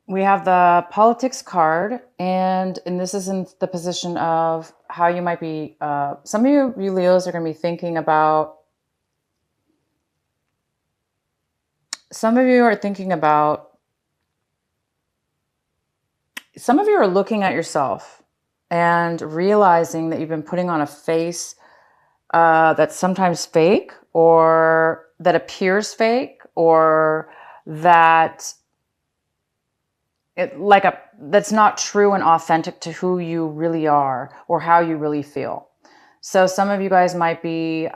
We have the politics card, and this is in the position of how you might be. Some of you Leos are going to be thinking about. Some of you are thinking about. Some of you are looking at yourself and realizing that you've been putting on a face that's sometimes fake, or that appears fake, or that that's not true and authentic to who you really are or how you really feel. So some of you guys might be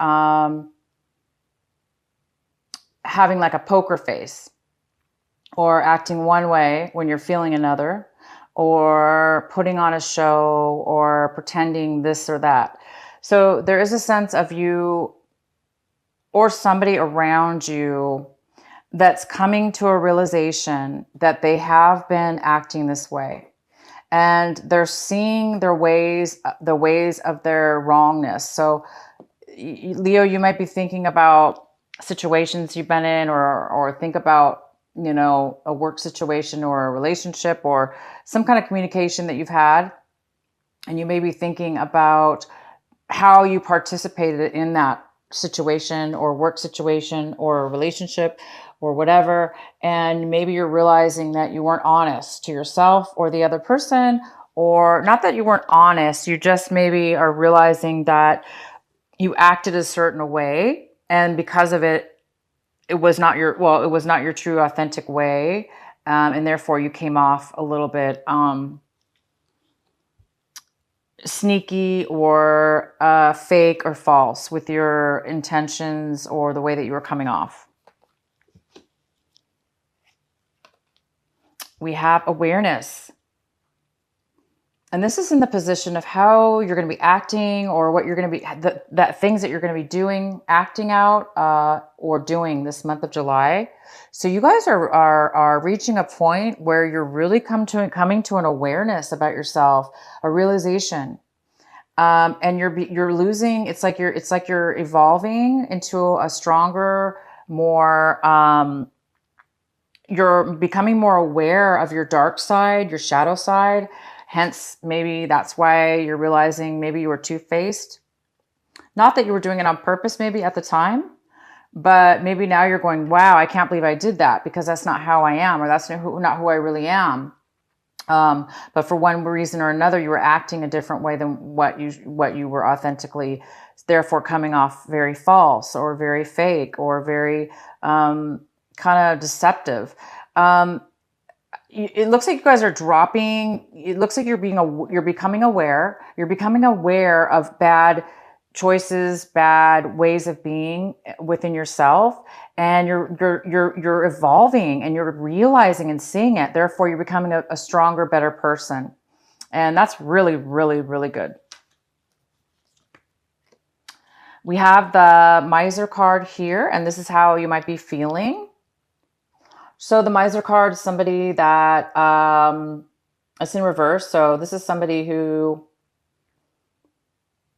having like a poker face, or acting one way when you're feeling another, or putting on a show, or pretending this or that. So there is a sense of you or somebody around you that's coming to a realization that they have been acting this way, and they're seeing the ways of their wrongness. So Leo, you might be thinking about situations you've been in, or think about, a work situation or a relationship or some kind of communication that you've had. And you may be thinking about how you participated in that situation or work situation or relationship or whatever. And maybe you're realizing that you weren't honest to yourself or the other person, or not that you weren't honest. You just maybe are realizing that you acted a certain way, and because of it, it was not your true authentic way. And therefore you came off a little bit sneaky or fake or false with your intentions or the way that you were coming off. We have awareness. And this is in the position of how you're going to be acting, or what you're going to be, that things that you're going to be doing, acting out, or doing this month of July. So you guys are reaching a point where you're really coming to an awareness about yourself, a realization, and you're losing. It's like you're evolving into a stronger, more. You're becoming more aware of your dark side, your shadow side. Hence, maybe that's why you're realizing maybe you were two-faced. Not that you were doing it on purpose, maybe at the time, but maybe now you're going, wow, I can't believe I did that, because that's not how I am, or that's not who I really am. But for one reason or another, you were acting a different way than what you were authentically, therefore coming off very false or very fake or very kind of deceptive. It looks like you guys are dropping. It looks like you're becoming aware. You're becoming aware of bad choices, bad ways of being within yourself, and you're evolving, and you're realizing and seeing it. Therefore, you're becoming a stronger, better person, and that's really, really, really good. We have the Miser card here, and this is how you might be feeling. So the Miser card is somebody that it's in reverse. So this is somebody who,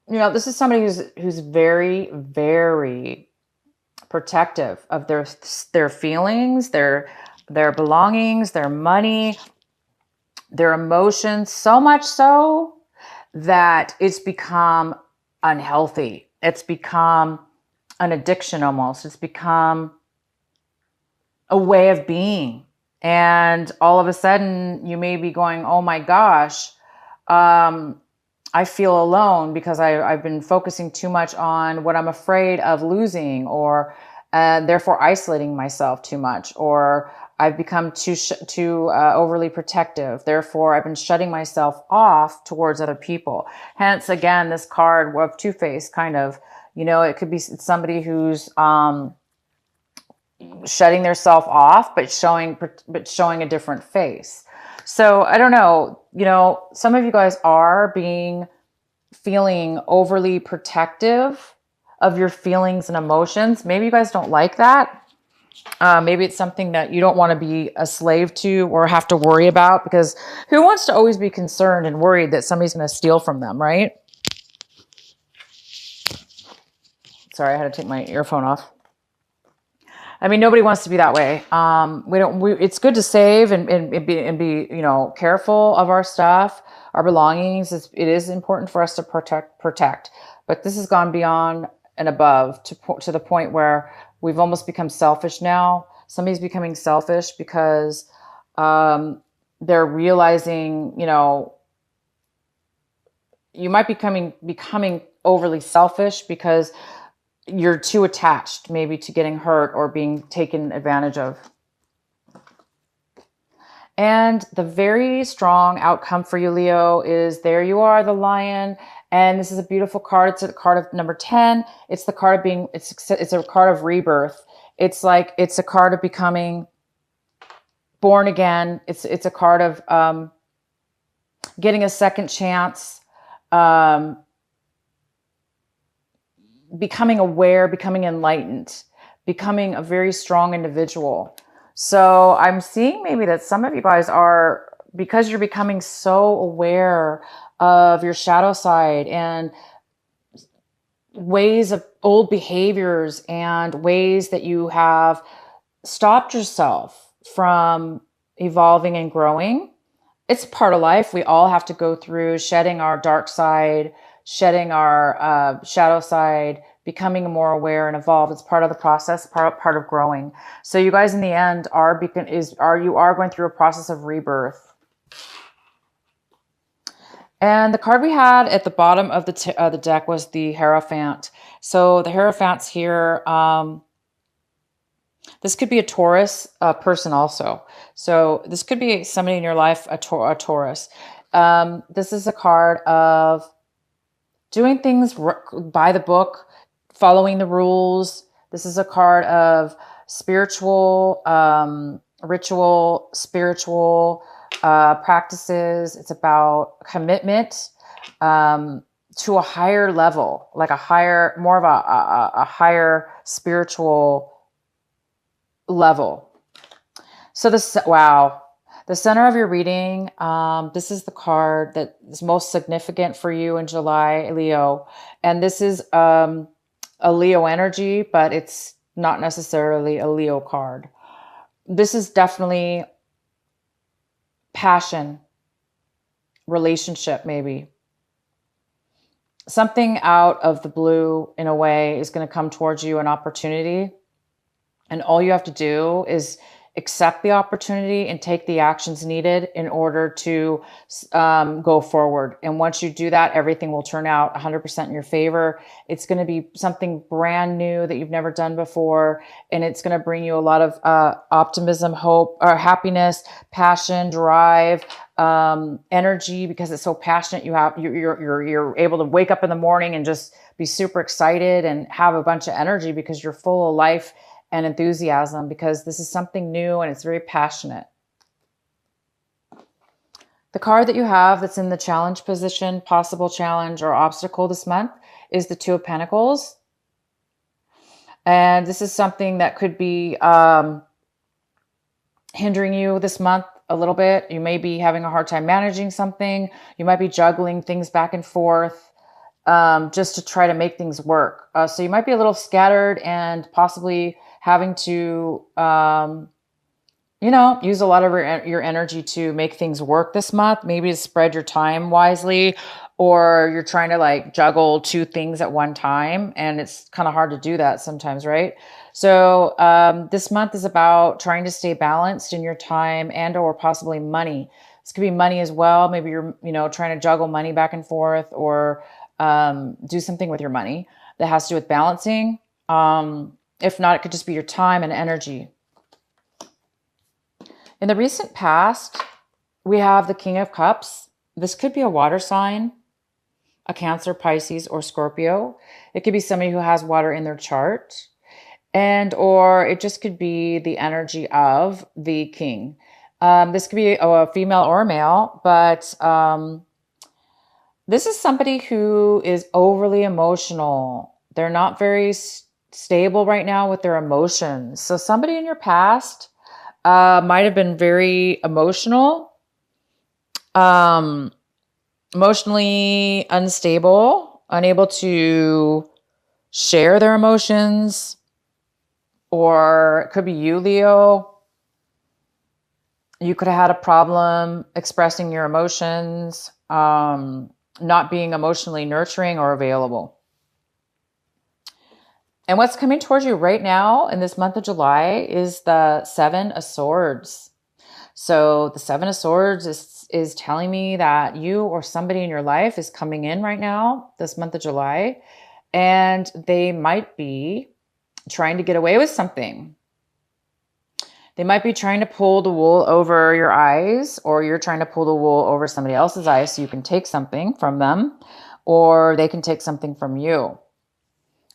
who's very, very protective of their feelings, their belongings, their money, their emotions, so much so that it's become unhealthy. It's become an addiction almost. It's become a way of being. And all of a sudden you may be going, oh my gosh, I feel alone because I've been focusing too much on what I'm afraid of losing, or therefore isolating myself too much, or I've become too overly protective. Therefore, I've been shutting myself off towards other people. Hence, again, this card of two-faced kind of, it could be somebody who's shutting their self off, but showing a different face. So I don't know, some of you guys are feeling overly protective of your feelings and emotions. Maybe you guys don't like that. Maybe it's something that you don't want to be a slave to or have to worry about, because who wants to always be concerned and worried that somebody's going to steal from them, right? Sorry, I had to take my earphone off. I mean, nobody wants to be that way. It's good to save and be, careful of our stuff, our belongings. It is important for us to protect. But this has gone beyond and above to the point where we've almost become selfish now. Somebody's becoming selfish because they're realizing, you might becoming overly selfish because you're too attached maybe to getting hurt or being taken advantage of. And the very strong outcome for you, Leo, is there you are, the lion. And this is a beautiful card. It's a card of number 10. It's the card of being, it's a card of rebirth. It's a card of becoming born again. It's a card of getting a second chance, becoming aware, becoming enlightened, becoming a very strong individual. So I'm seeing maybe that some of you guys are, because you're becoming so aware of your shadow side and ways of old behaviors and ways that you have stopped yourself from evolving and growing. It's part of life. We all have to go through shedding our dark side, shedding our shadow side, becoming more aware and evolved. It's part of the process, part of growing. So you guys in the end are going through a process of rebirth. And the card we had at the bottom of the deck was the Hierophant. So the Hierophant's here. This could be a Taurus person also. So this could be somebody in your life, a Taurus. This is a card of doing things by the book, following the rules. This is a card of spiritual, ritual, spiritual practices. It's about commitment to a higher level, like more of a higher spiritual level. So the center of your reading, this is the card that is most significant for you in July, Leo. And this is a Leo energy, but it's not necessarily a Leo card. This is definitely passion, relationship, maybe. Something out of the blue, in a way, is going to come towards you, an opportunity. And all you have to do is accept the opportunity and take the actions needed in order to go forward. And once you do that, everything will turn out 100% in your favor. It's going to be something brand new that you've never done before. And it's going to bring you a lot of optimism, hope, or happiness, passion, drive, energy, because it's so passionate. You're able to wake up in the morning and just be super excited and have a bunch of energy because you're full of life and enthusiasm, because this is something new and it's very passionate. The card that you have that's in the challenge position, possible challenge or obstacle this month, is the Two of Pentacles. And this is something that could be hindering you this month a little bit. You may be having a hard time managing something. You might be juggling things back and forth just to try to make things work. So you might be a little scattered and possibly having to, use a lot of your energy to make things work this month, maybe to spread your time wisely, or you're trying to juggle two things at one time. And it's kind of hard to do that sometimes, right? So this month is about trying to stay balanced in your time and or possibly money. This could be money as well. Maybe you're, trying to juggle money back and forth, or do something with your money that has to do with balancing. If not, it could just be your time and energy. In the recent past, we have the King of Cups. This could be a water sign, a Cancer, Pisces, or Scorpio. It could be somebody who has water in their chart, or it just could be the energy of the king. This could be a female or a male, but this is somebody who is overly emotional. They're not very stable right now with their emotions. So somebody in your past might have been very emotional, emotionally unstable, unable to share their emotions, Or it could be you, Leo. You could have had a problem expressing your emotions, not being emotionally nurturing or available. And what's coming towards you right now in this month of July is the Seven of Swords. So the Seven of Swords is telling me that you or somebody in your life is coming in right now, this month of July, and they might be trying to get away with something. They might be trying to pull the wool over your eyes, or you're trying to pull the wool over somebody else's eyes so you can take something from them, or they can take something from you.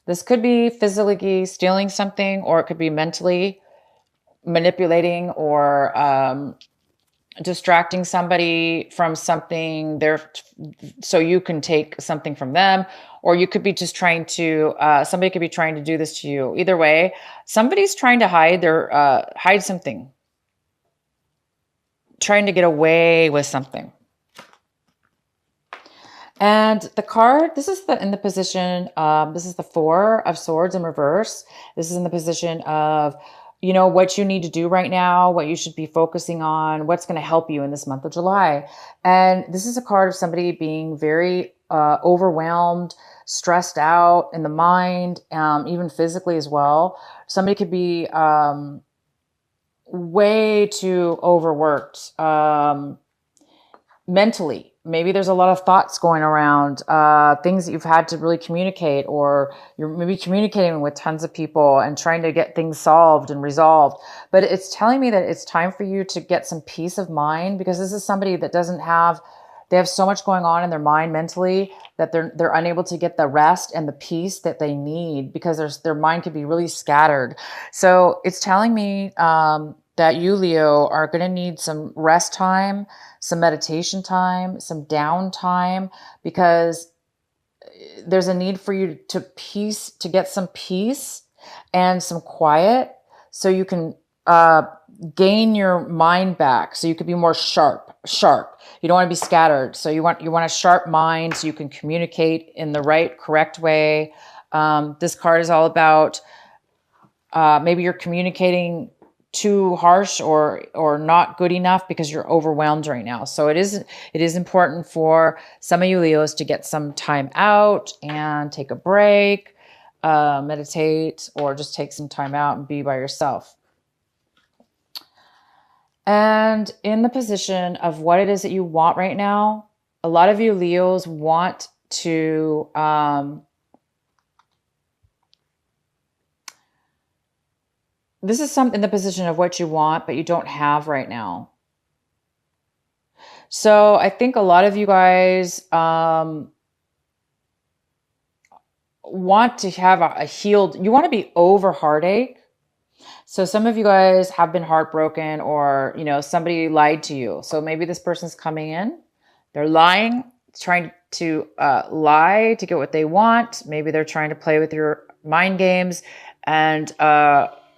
This could be physically stealing something, or it could be mentally manipulating or distracting somebody from something there so you can take something from them. Or you could be just trying to, somebody could be trying to do this to you. Either way, somebody's trying to hide something, trying to get away with something. And the card, this is in the position, this is the Four of Swords in reverse. This is in the position of, you know, what you need to do right now, what you should be focusing on, what's going to help you in this month of July. And this is a card of somebody being very overwhelmed, stressed out in the mind, even physically as well. Somebody could be way too overworked mentally. Maybe there's a lot of thoughts going around, things that you've had to really communicate, or you're maybe communicating with tons of people and trying to get things solved and resolved. But it's telling me that it's time for you to get some peace of mind, because this is somebody that they have so much going on in their mind mentally that they're unable to get the rest and the peace that they need, because their mind could be really scattered. So it's telling me that you, Leo, are going to need some rest time, some meditation time, some downtime, because there's a need for you to get some peace and some quiet so you can gain your mind back, so you could be more sharp. You don't want to be scattered. So you want a sharp mind so you can communicate in the right, correct way. This card is all about maybe you're communicating too harsh or not good enough because you're overwhelmed right now. So it is important for some of you Leos to get some time out and take a break, meditate, or just take some time out and be by yourself. And in the position of what it is that you want right now, a lot of you Leos want to this is in the position of what you want, but you don't have right now. So I think a lot of you guys want to have a healed, you want to be over heartache. So some of you guys have been heartbroken, or, you know, somebody lied to you. So maybe this person's coming in, they're lying, trying to lie to get what they want. Maybe they're trying to play with your mind games and,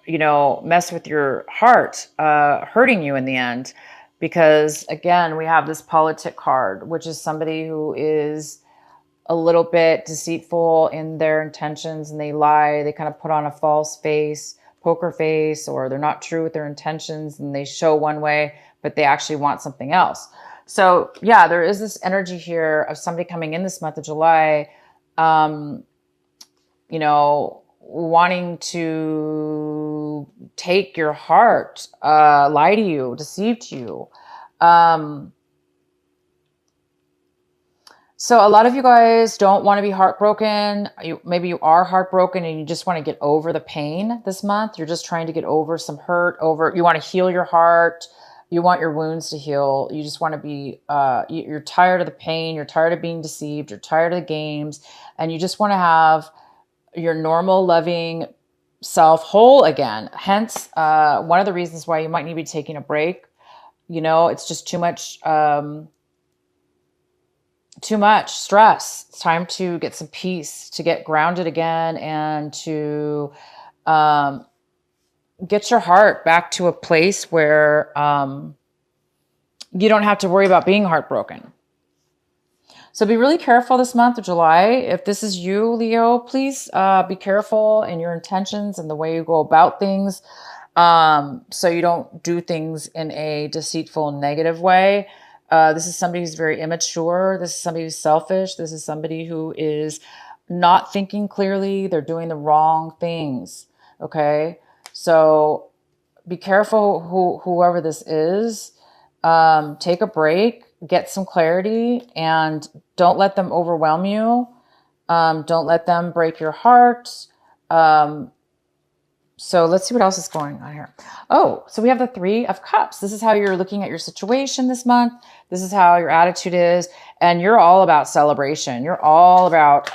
you know, mess with your heart, hurting you in the end. Because again, we have this politic card, which is somebody who is a little bit deceitful in their intentions, and they lie, they kind of put on a false face, poker face, or they're not true with their intentions and they show one way, but they actually want something else. So yeah, there is this energy here of somebody coming in this month of July, you know, wanting to take your heart, lie to you, deceive to you. So a lot of you guys don't want to be heartbroken. Maybe you are heartbroken and you just want to get over the pain this month. You're just trying to get over some hurt, you want to heal your heart. You want your wounds to heal. You just want to be, you're tired of the pain. You're tired of being deceived. You're tired of the games. And you just want to have your normal, loving self whole again. Hence, one of the reasons why you might need to be taking a break. You know, it's just too much stress. It's time to get some peace, to get grounded again, and to get your heart back to a place where you don't have to worry about being heartbroken. So be really careful this month of July. If this is you, Leo, please be careful in your intentions and the way you go about things, so you don't do things in a deceitful, negative way. This is somebody who's very immature. This is somebody who's selfish. This is somebody who is not thinking clearly. They're doing the wrong things. Okay. So be careful whoever this is. Take a break, get some clarity, and don't let them overwhelm you. Don't let them break your heart. So let's see what else is going on here. Oh, so we have the Three of Cups. This is how you're looking at your situation this month. This is how your attitude is. And you're all about celebration. You're all about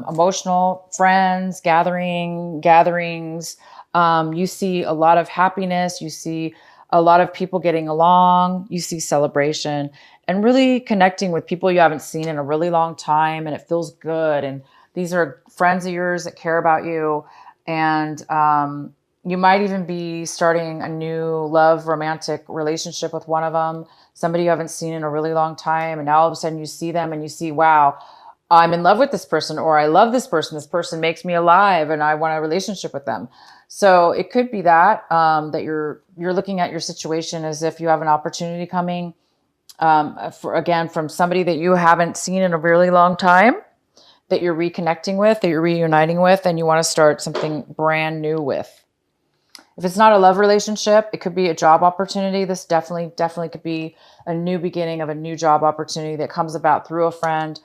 emotional friends, gatherings. You see a lot of happiness. You see a lot of people getting along. You see celebration and really connecting with people you haven't seen in a really long time. And it feels good. And these are friends of yours that care about you. And you might even be starting a new love romantic relationship with one of them, somebody you haven't seen in a really long time. And now all of a sudden you see them and you see, wow, I'm in love with this person, or I love this person. This person makes me alive and I want a relationship with them. So it could be that, that you're looking at your situation as if you have an opportunity coming, from somebody that you haven't seen in a really long time, that you're reconnecting with, that you're reuniting with, and you want to start something brand new with. If it's not a love relationship, it could be a job opportunity. This definitely could be a new beginning of a new job opportunity that comes about through a friend,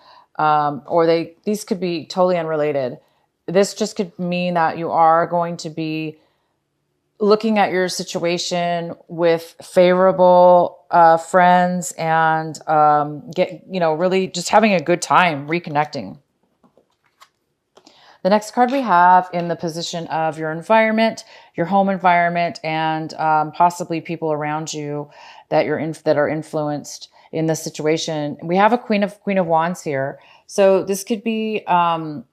these could be totally unrelated. This just could mean that you are going to be looking at your situation with favorable friends and really just having a good time reconnecting. The next card we have in the position of your environment, your home environment, and possibly people around you that that are influenced in this situation. We have a Queen of Wands here, so this could be a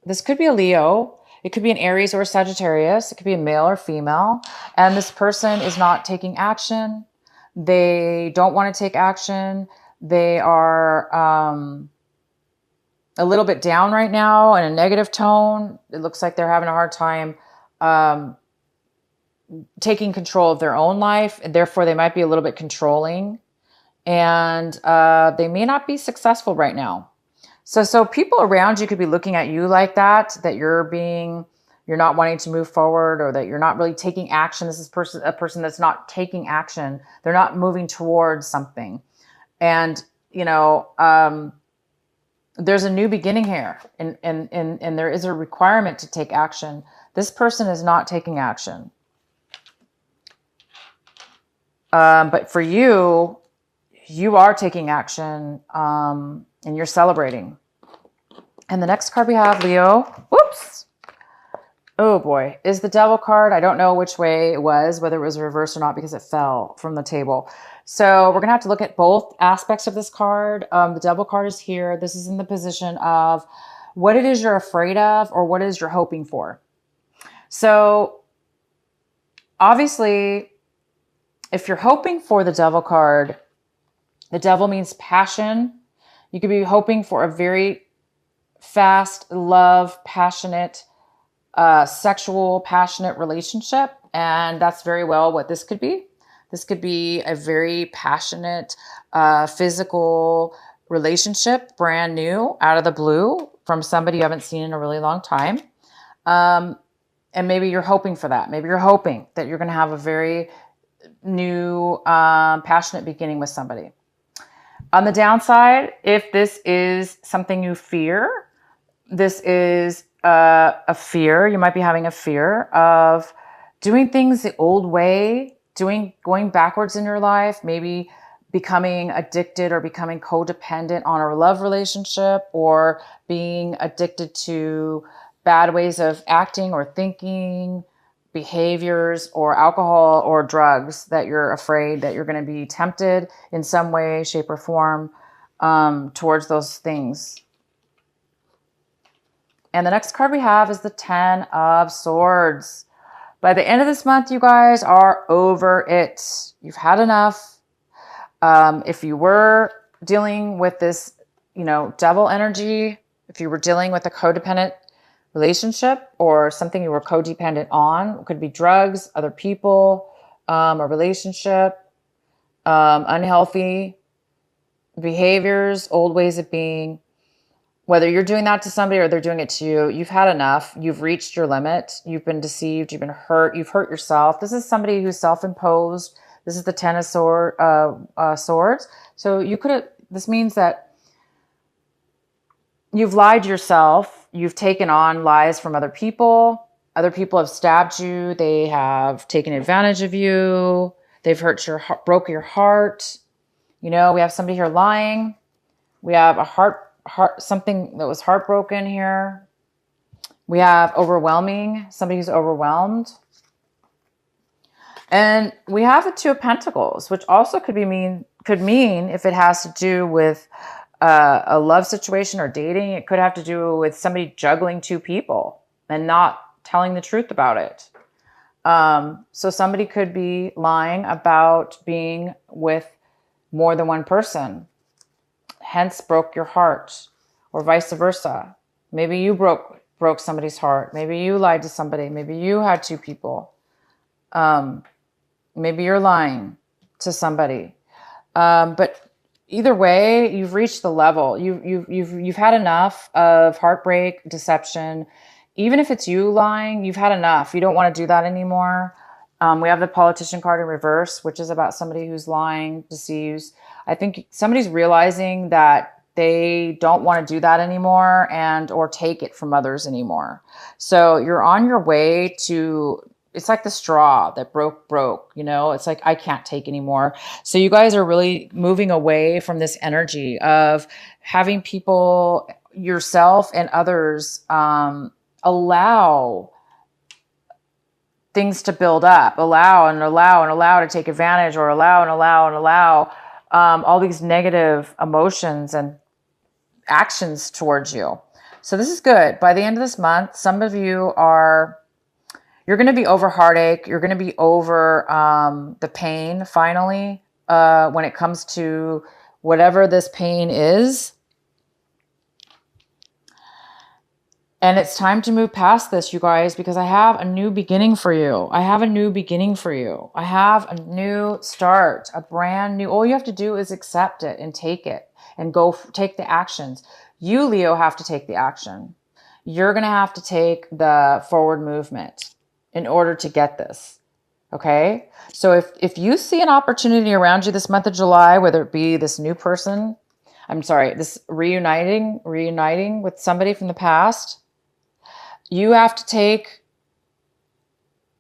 Leo. It could be an Aries or a Sagittarius. It could be a male or female, and this person is not taking action. They don't want to take action. They are a little bit down right now in a negative tone. It looks like they're having a hard time taking control of their own life, and therefore they might be a little bit controlling, and they may not be successful right now. So people around you could be looking at you like that you're not wanting to move forward, or that you're not really taking action. This is a person that's not taking action. They're not moving towards something. And, there's a new beginning here, and there is a requirement to take action. This person is not taking action. But for you, you are taking action, and you're celebrating. And the next card we have, Leo, whoops. Oh boy, is the Devil card. I don't know which way it was, whether it was reversed or not, because it fell from the table. So we're going to have to look at both aspects of this card. The Devil card is here. This is in the position of what it is you're afraid of, or what it is you're hoping for. So obviously, if you're hoping for the Devil card, the Devil means passion. You could be hoping for a very fast, love, passionate, sexual, passionate relationship. And that's very well what this could be. This could be a very passionate, physical relationship, brand new, out of the blue, from somebody you haven't seen in a really long time. And maybe you're hoping for that. Maybe you're hoping that you're going to have a very new, passionate beginning with somebody. On the downside, if this is something you fear, this is a fear. You might be having a fear of doing things the old way, going backwards in your life, maybe becoming addicted or becoming codependent on a love relationship, or being addicted to bad ways of acting or thinking, behaviors, or alcohol or drugs, that you're afraid that you're going to be tempted in some way, shape, or form towards those things. And the next card we have is the Ten of Swords. By the end of this month, you guys are over it. You've had enough. If you were dealing with this, devil energy, if you were dealing with a codependent relationship or something you were codependent on. It could be drugs, other people, a relationship, unhealthy behaviors, old ways of being. Whether you're doing that to somebody or they're doing it to you, you've had enough. You've reached your limit. You've been deceived. You've been hurt. You've hurt yourself. This is somebody who's self-imposed. This is the Ten of Swords. So this means that you've lied to yourself. You've taken on lies from other people. Other people have stabbed you. They have taken advantage of you. They've broke your heart. We have somebody here lying. We have something that was heartbroken here. We have overwhelming, somebody who's overwhelmed. And we have the Two of Pentacles, which also could mean if it has to do with a love situation or dating, it could have to do with somebody juggling two people and not telling the truth about it. So somebody could be lying about being with more than one person, hence broke your heart, or vice versa. Maybe you broke somebody's heart. Maybe you lied to somebody. Maybe you had two people. Maybe you're lying to somebody. But either way, you've reached the level. You've had enough of heartbreak, deception. Even if it's you lying, you've had enough. You don't want to do that anymore. We have the Politician card in reverse, which is about somebody who's lying, deceives. I think somebody's realizing that they don't want to do that anymore or take it from others anymore. So you're on your way to, it's like the straw that broke, it's like, I can't take anymore. So you guys are really moving away from this energy of having people, yourself and others, allow things to build up, allow to take advantage, or allow all these negative emotions and actions towards you. So this is good. By the end of this month, some of you you're going to be over heartache. You're going to be over the pain finally when it comes to whatever this pain is. And it's time to move past this, you guys, because I have a new beginning for you. I have a new start, a brand new. All you have to do is accept it and take it and take the actions. You, Leo, have to take the action. You're going to have to take the forward movement in order to get this. Okay? So if you see an opportunity around you this month of July, whether it be this new person, this reuniting with somebody from the past, you have to take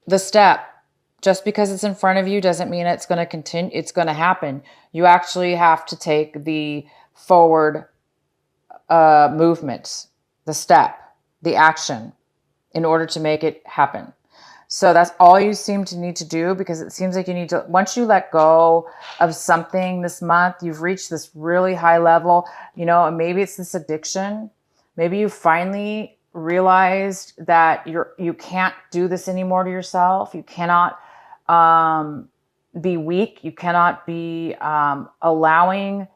the step. Just because it's in front of you doesn't mean it's going to continue. It's going to happen. You actually have to take the forward movement, the step, the action in order to make it happen. So that's all you seem to need to do, because it seems like you need to, once you let go of something this month, you've reached this really high level, and maybe it's this addiction. Maybe you finally realized that you can't do this anymore to yourself. You cannot be weak. You cannot be allowing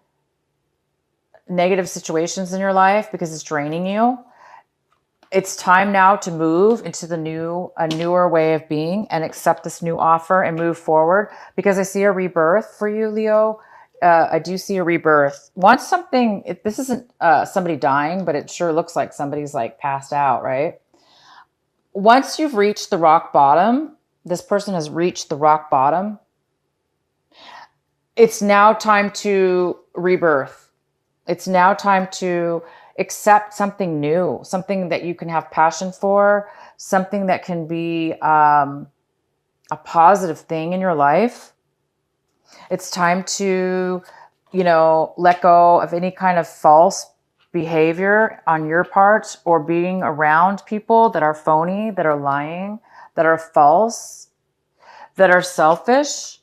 negative situations in your life because it's draining you. It's time now to move into a newer way of being and accept this new offer and move forward, because I see a rebirth for you, Leo. I do see a rebirth. Once this isn't somebody dying, but it sure looks like somebody's like passed out, right? Once you've reached the rock bottom, this person has reached the rock bottom. It's now time to rebirth. It's now time to accept something new, something that you can have passion for, something that can be a positive thing in your life. It's time to, let go of any kind of false behavior on your part, or being around people that are phony, that are lying, that are false, that are selfish.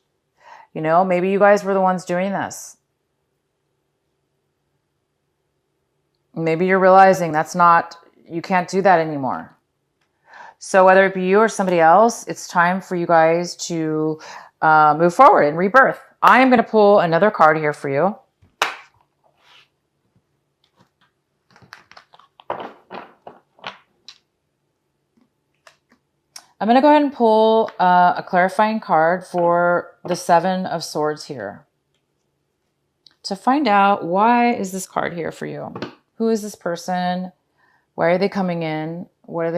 Maybe you guys were the ones doing this. Maybe you're realizing you can't do that anymore. So whether it be you or somebody else, it's time for you guys to move forward and rebirth. I am going to pull another card here for you. I'm going to go ahead and pull a clarifying card for the Seven of Swords here to find out, why is this card here for you? Who is this person? Why are they coming in? What do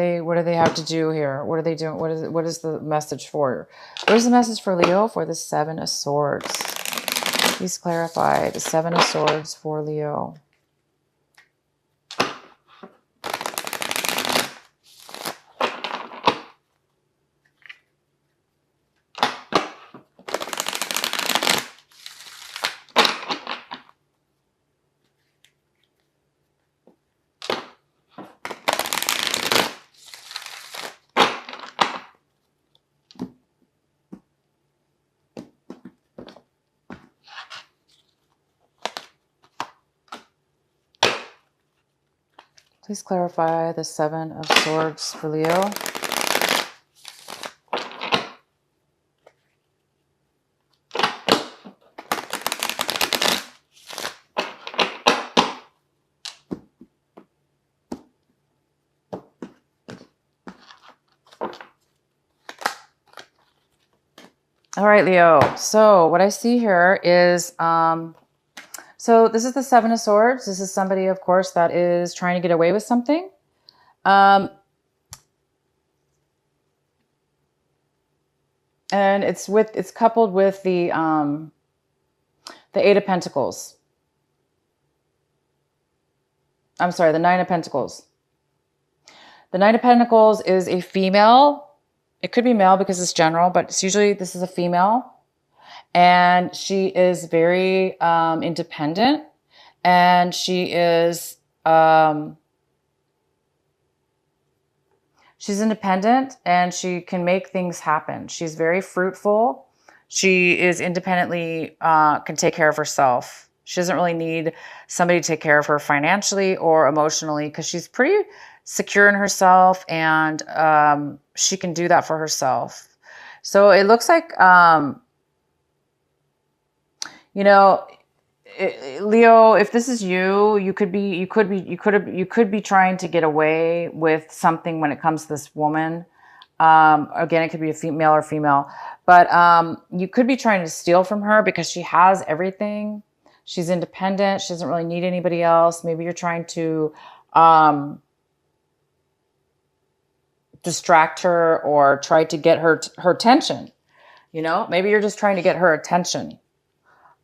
they have to do here? What are they doing? What is the message for? What is the message for Leo for the Seven of Swords? Please clarify the Seven of Swords for Leo. Please clarify the Seven of Swords for Leo. All right, Leo. So what I see here is, so this is the Seven of Swords. This is somebody, of course, that is trying to get away with something. And it's coupled with the Eight of Pentacles. I'm sorry, the Nine of Pentacles. The Nine of Pentacles is a female. It could be male because it's general, but it's usually, this is a female. And she is very independent. And she is, she's independent and she can make things happen. She's very fruitful. She is independently, can take care of herself. She doesn't really need somebody to take care of her financially or emotionally because she's pretty secure in herself, and she can do that for herself. So it looks like, you know, Leo, if this is you, you could be trying to get away with something when it comes to this woman. Again, it could be a male or female, but you could be trying to steal from her because she has everything. She's independent. She doesn't really need anybody else. Maybe you're trying to distract her or try to get her attention. You know, maybe you're just trying to get her attention.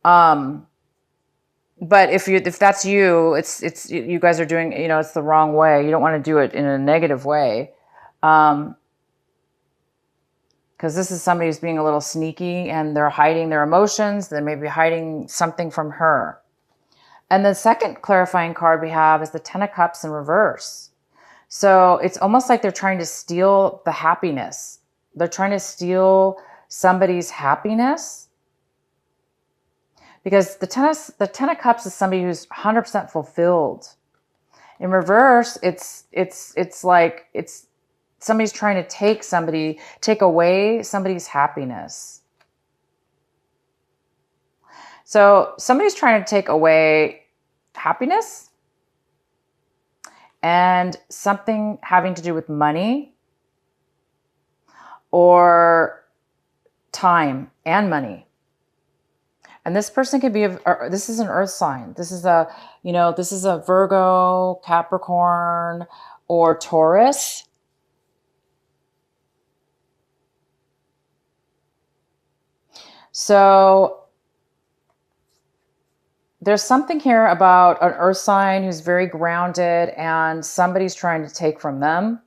But if that's you, it's you guys are doing, you know, it's the wrong way. You don't want to do it in a negative way. Because this is somebody who's being a little sneaky and they're hiding their emotions. They may be hiding something from her. And the second clarifying card we have is the Ten of Cups in reverse. So it's almost like they're trying to steal the happiness. They're trying to steal somebody's happiness. Because the Ten of Cups is somebody who's 100% fulfilled. In reverse, it's like somebody's trying to take away somebody's happiness. So somebody's trying to take away happiness and something having to do with money or time and money. And this person could be, this is an earth sign. This is a Virgo, Capricorn, or Taurus. So there's something here about an earth sign who's very grounded and somebody's trying to take from them.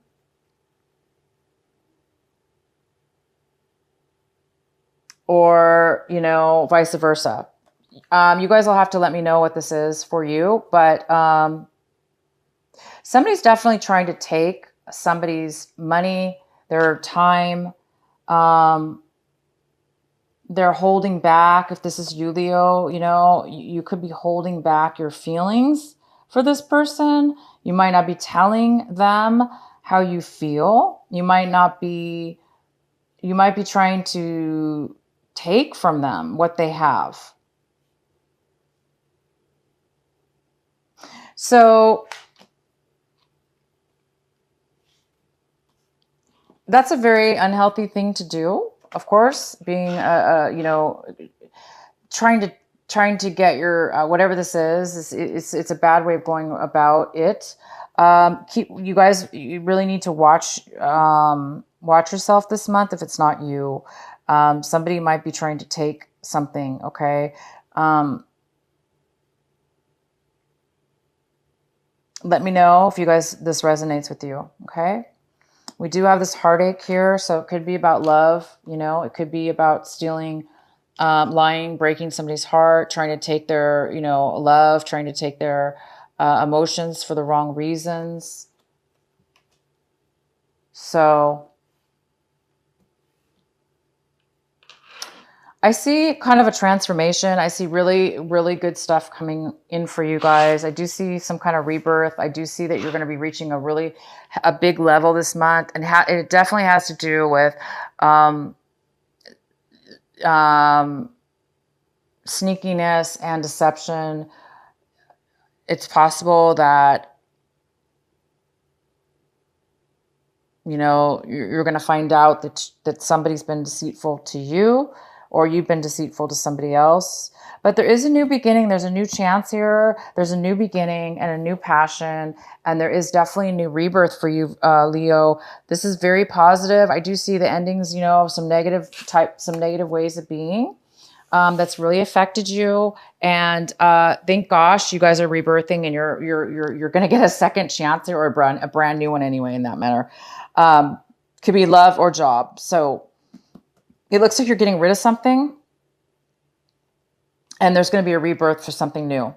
Or, you know, vice versa. You guys will have to let me know what this is for you, but somebody's definitely trying to take somebody's money, their time. They're holding back. If this is you, Leo, you know, you could be holding back your feelings for this person. You might not be telling them how you feel. You might be trying to take from them what they have. So That's a very unhealthy thing to do, of course, being, trying to trying to get your whatever this is, it's a bad way of going about it. Keep you guys, you really need to watch yourself this month. If it's not you, somebody might be trying to take something. Okay. Let me know if you guys, this resonates with you. Okay. We do have this heartache here, so it could be about love. It could be about stealing, lying, breaking somebody's heart, trying to take their, love, trying to take their emotions for the wrong reasons. So I see kind of a transformation. I see really, really good stuff coming in for you guys. I do see some kind of rebirth. I do see that you're going to be reaching a big level this month. And it definitely has to do with um, sneakiness and deception. It's possible that, you're going to find out that somebody's been deceitful to you, or you've been deceitful to somebody else. But there is a new beginning. There's a new chance here. There's a new beginning and a new passion. And there is definitely a new rebirth for you, Leo. This is very positive. I do see the endings, of some negative ways of being. That's really affected you, and thank gosh you guys are rebirthing, and you're going to get a second chance or a brand new one anyway. In that matter, could be love or job. So it looks like you're getting rid of something, and there's going to be a rebirth for something new.